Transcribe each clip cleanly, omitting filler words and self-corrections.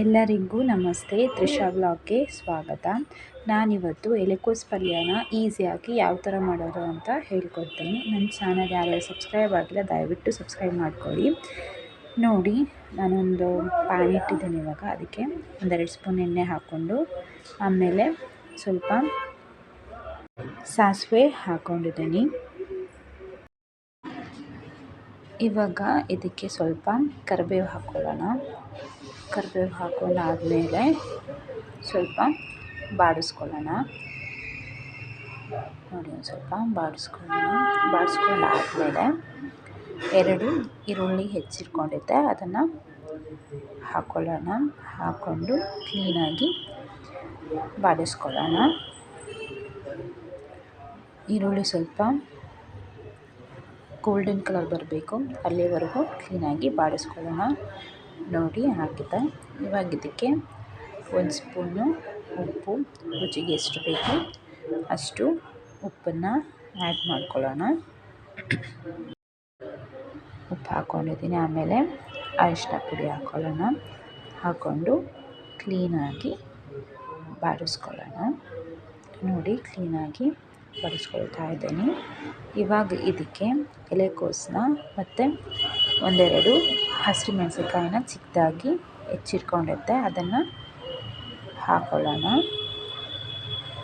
ಎಲ್ಲರಿಗೂ ನಮಸ್ತೆ. ತ್ರಿಷಾ ವ್ಲಾಗ್ಗೆ ಸ್ವಾಗತ. ನಾನಿವತ್ತು ಎಲೆಕೋಸು ಪಲ್ಯನ ಈಸಿಯಾಗಿ ಯಾವ ಥರ ಮಾಡೋದು ಅಂತ ಹೇಳ್ಕೊಡ್ತೀನಿ. ನನ್ನ ಚಾನಲ್ ಯಾರು ಸಬ್ಸ್ಕ್ರೈಬ್ ಆಗಿಲ್ಲ ದಯವಿಟ್ಟು ಸಬ್ಸ್ಕ್ರೈಬ್ ಮಾಡ್ಕೊಳ್ಳಿ. ನೋಡಿ, ನಾನೊಂದು ಪ್ಯಾನ್ ಇಟ್ಟಿದ್ದೀನಿ. ಇವಾಗ ಅದಕ್ಕೆ 1-2 ಸ್ಪೂನ್ ಎಣ್ಣೆ ಹಾಕ್ಕೊಂಡು ಆಮೇಲೆ ಸ್ವಲ್ಪ ಸಾಸಿವೆ ಹಾಕ್ಕೊಂಡಿದ್ದೀನಿ. ಇವಾಗ ಇದಕ್ಕೆ ಸ್ವಲ್ಪ ಕರಿಬೇವು ಹಾಕ್ಕೊಳ್ಳೋಣ. ಕರಿಬೇವು ಹಾಕೊಂಡಾದಮೇಲೆ ಸ್ವಲ್ಪ ಬಾಡಿಸ್ಕೊಳ್ಳೋಣ. ನೋಡಿ, ಒಂದು ಸ್ವಲ್ಪ ಬಾಡಿಸ್ಕೊಂಡಾದಮೇಲೆ 2 ಈರುಳ್ಳಿ ಹೆಚ್ಚಿಟ್ಕೊಂಡಿದ್ದೆ ಅದನ್ನು ಹಾಕ್ಕೊಳ್ಳೋಣ. ಹಾಕ್ಕೊಂಡು ಕ್ಲೀನಾಗಿ ಬಾಡಿಸ್ಕೊಳ್ಳೋಣ. ಈರುಳ್ಳಿ ಸ್ವಲ್ಪ ಗೋಲ್ಡನ್ ಕಲರ್ ಬರಬೇಕು, ಅಲ್ಲಿವರೆಗೂ ಕ್ಲೀನಾಗಿ ಬಾಡಿಸ್ಕೊಳ್ಳೋಣ. ನೋಡಿ, ಹಾಕಿದ್ದೆ. ಇವಾಗ ಇದಕ್ಕೆ 1 ಸ್ಪೂನು ಉಪ್ಪು, ರುಚಿಗೆ ಎಷ್ಟು ಬೇಕು ಅಷ್ಟು ಉಪ್ಪನ್ನು ಆ್ಯಡ್ ಮಾಡ್ಕೊಳ್ಳೋಣ. ಉಪ್ಪು ಹಾಕ್ಕೊಂಡಿದ್ದೀನಿ. ಆಮೇಲೆ ಅರಿಶಿನ ಪುಡಿ ಹಾಕ್ಕೊಳ್ಳೋಣ. ಹಾಕ್ಕೊಂಡು ಕ್ಲೀನಾಗಿ ಬಾಡಿಸ್ಕೊಳ್ಳೋಣ. ನೋಡಿ, ಕ್ಲೀನಾಗಿ ಬಾಡಿಸ್ಕೊಳ್ತಾ ಇದ್ದೀನಿ. ಇವಾಗ ಇದಕ್ಕೆ ಎಲೆಕೋಸನ್ನ ಮತ್ತು 1-2 ಹಸಿರು ಮೆಣಸಿನ್ಕಾಯಿನ ಚಿಕ್ಕದಾಗಿ ಹೆಚ್ಚಿಟ್ಕೊಂಡಿದ್ದೆ ಅದನ್ನು ಹಾಕ್ಕೊಳ್ಳೋಣ.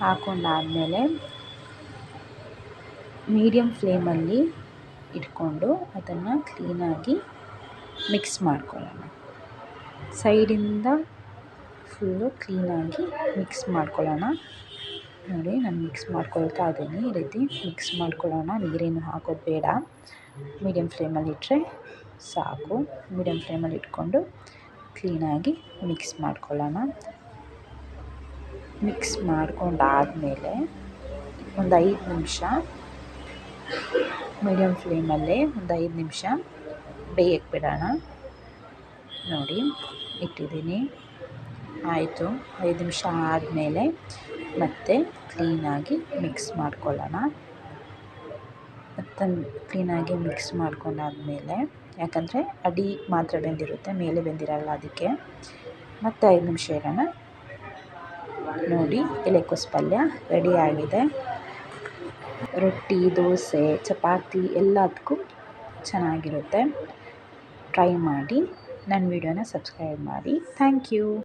ಹಾಕ್ಕೊಂಡಾದಮೇಲೆ ಮೀಡಿಯಮ್ ಫ್ಲೇಮಲ್ಲಿ ಇಟ್ಕೊಂಡು ಅದನ್ನು ಕ್ಲೀನಾಗಿ ಮಿಕ್ಸ್ ಮಾಡ್ಕೊಳ್ಳೋಣ. ಸೈಡಿಂದ ಫುಲ್ಲು ಕ್ಲೀನಾಗಿ ಮಿಕ್ಸ್ ಮಾಡ್ಕೊಳ್ಳೋಣ. ನೋಡಿ, ನಾನು ಮಿಕ್ಸ್ ಮಾಡ್ಕೊಳ್ತಾ ಇದ್ದೀನಿ. ಈ ರೀತಿ ಮಿಕ್ಸ್ ಮಾಡ್ಕೊಳ್ಳೋಣ. ನೀರೇನು ಹಾಕೋದು ಬೇಡ, ಮೀಡಿಯಮ್ ಫ್ಲೇಮಲ್ಲಿ ಇಟ್ಟರೆ ಸಾಕು. ಮೀಡಿಯಮ್ ಫ್ಲೇಮಲ್ಲಿ ಇಟ್ಕೊಂಡು ಕ್ಲೀನಾಗಿ ಮಿಕ್ಸ್ ಮಾಡ್ಕೊಳ್ಳೋಣ. ಮಿಕ್ಸ್ ಮಾಡ್ಕೊಂಡಾದಮೇಲೆ ಒಂದು 5 ನಿಮಿಷ ಮೀಡಿಯಮ್ ಫ್ಲೇಮಲ್ಲೇ ಒಂದು 5 ನಿಮಿಷ ಬೇಯಕ್ಕೆ ಬಿಡೋಣ. ನೋಡಿ, ಇಟ್ಟಿದ್ದೀನಿ. ಆಯಿತು. 5 ನಿಮಿಷ ಆದಮೇಲೆ ಮತ್ತೆ ಕ್ಲೀನಾಗಿ ಮಿಕ್ಸ್ ಮಾಡ್ಕೊಳ್ಳೋಣ. ಮತ್ತು ಕ್ಲೀನಾಗಿ ಮಿಕ್ಸ್ ಮಾಡ್ಕೊಂಡಾದಮೇಲೆ, ಯಾಕಂದರೆ ಅಡಿ ಮಾತ್ರ ಬೆಂದಿರುತ್ತೆ, ಮೇಲೆ ಬೆಂದಿರಲ್ಲ, ಅದಕ್ಕೆ ಮತ್ತೆ 5 ನಿಮಿಷ ಇಡೋಣ. ನೋಡಿ, ಎಲೆಕೋಸು ಪಲ್ಯ ರೆಡಿಯಾಗಿದೆ. ರೊಟ್ಟಿ, ದೋಸೆ, ಚಪಾತಿ ಎಲ್ಲದಕ್ಕೂ ಚೆನ್ನಾಗಿರುತ್ತೆ. ಟ್ರೈ ಮಾಡಿ. ನನ್ನ ವಿಡಿಯೋನ ಸಬ್ಸ್ಕ್ರೈಬ್ ಮಾಡಿ. Thank you.